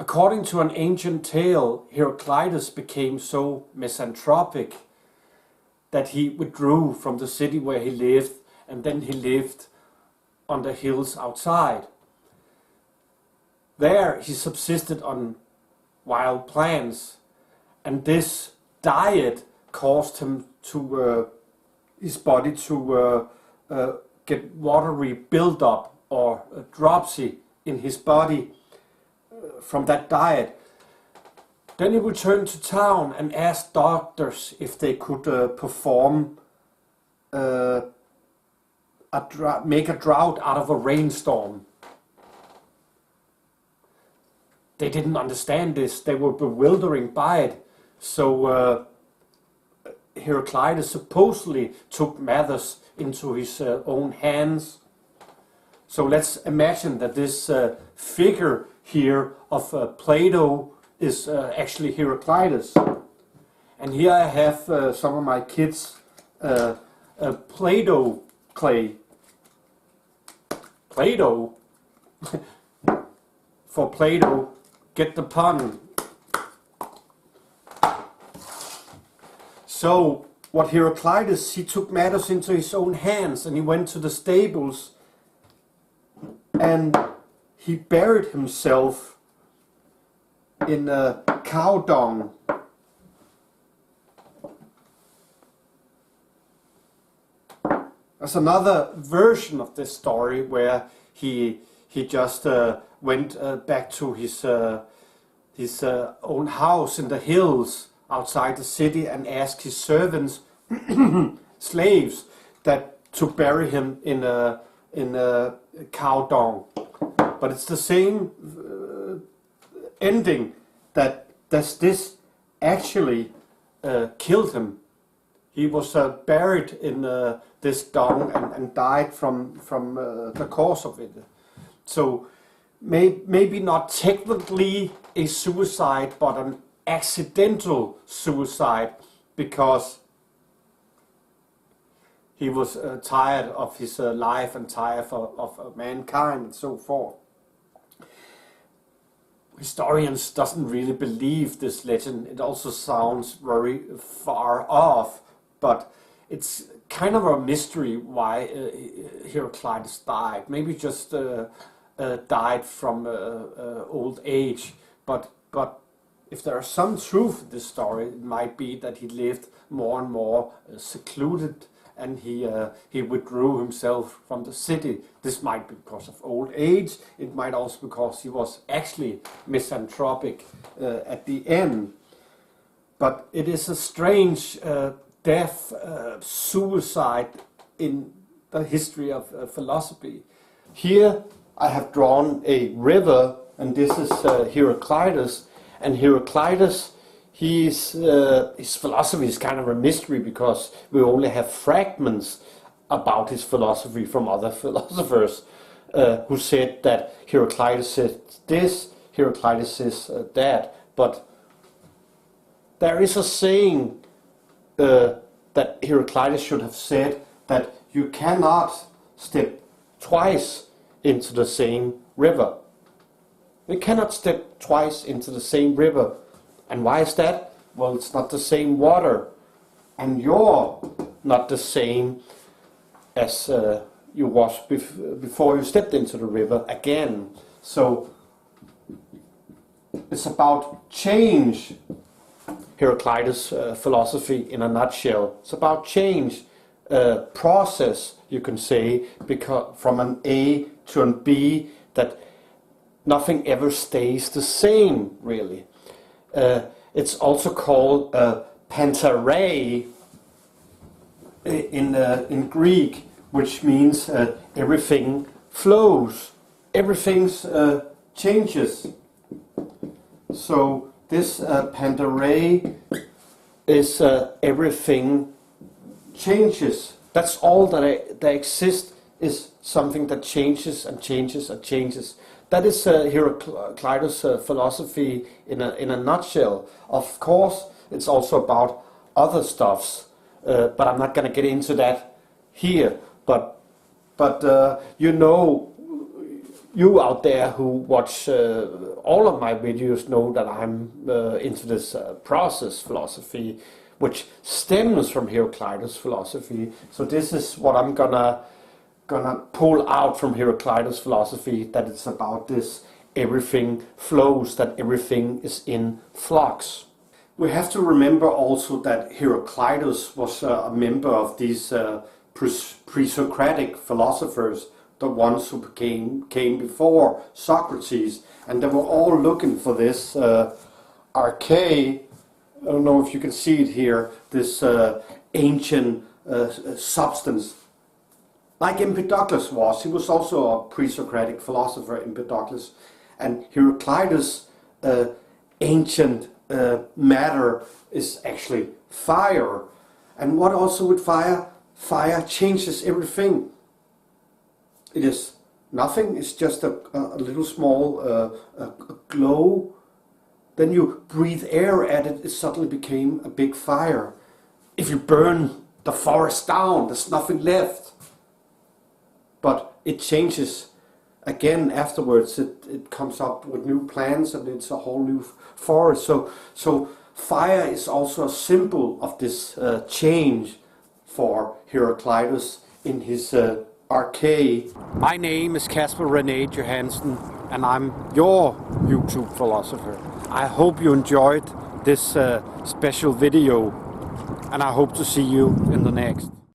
According to an ancient tale, Heraclitus became so misanthropic that he withdrew from the city where he lived, and then he lived on the hills outside. There he subsisted on wild plants, and this diet caused him to his body to get watery buildup or dropsy in his body from that diet. Then he returned to town and asked doctors if they could perform make a drought out of a rainstorm. They didn't understand this. They were bewildering by it. So Heraclitus supposedly took matters into his own hands. So let's imagine that this figure here of Plato is actually Heraclitus. And here I have some of my kids' Play-Doh clay. Play-Doh. For Plato, get the pun. So what Heraclitus, he took matters into his own hands, and he went to the stables and he buried himself in cow dung. There's another version of this story where he just went back to his own house in the hills outside the city and asked his servants, slaves, that to bury him in a cow dung. But it's the same ending, that this actually killed him. He was buried in this dung and died from the cause of it. So maybe not technically a suicide, but an accidental suicide, because he was tired of his life and tired of mankind and so forth. Historians doesn't really believe this legend. It also sounds very far off, but it's kind of a mystery why Heraclitus died. Maybe just died from old age, but if there is some truth in this story, it might be that he lived more and more secluded, and he withdrew himself from the city. This might be because of old age. It might also be because he was actually misanthropic at the end. But it is a strange death, suicide in the history of philosophy. Here I have drawn a river, and this is Heraclitus. And Heraclitus, his philosophy is kind of a mystery, because we only have fragments about his philosophy from other philosophers who said that Heraclitus said this, Heraclitus says that. But there is a saying that Heraclitus should have said, that you cannot step twice into the same river. We cannot step twice into the same river. And why is that? Well, it's not the same water, and you're not the same as you was before you stepped into the river again. So it's about change. Heraclitus' philosophy in a nutshell. It's about change, process, you can say, because from an A to an B, that nothing ever stays the same, really. It's also called pantarei in Greek, which means everything flows, everything changes. So this pantarei is everything changes. That's all that exists, is something that changes and changes and changes. That is Heraclitus' philosophy in a nutshell. Of course, it's also about other stuffs, but I'm not going to get into that here. But you know, you out there who watch all of my videos know that I'm into this process philosophy, which stems from Heraclitus philosophy. So this is what I'm gonna pull out from Heraclitus philosophy, that it's about this everything flows, that everything is in flux. We have to remember also that Heraclitus was a member of these pre-Socratic philosophers, the ones who came before Socrates, and they were all looking for this arche. I don't know if you can see it here, this ancient substance. Like Empedocles was, he was also a pre-Socratic philosopher, Empedocles, and Heraclitus' ancient matter is actually fire. And what also with fire? Fire changes everything. It is nothing, it's just a little small a glow. Then you breathe air at it, it suddenly became a big fire. If you burn the forest down, there's nothing left. But it changes again afterwards. It comes up with new plants and it's a whole new forest. So fire is also a symbol of this change for Heraclitus in his arche. My name is Kasper René Johansen and I'm your YouTube philosopher. I hope you enjoyed this special video and I hope to see you in the next.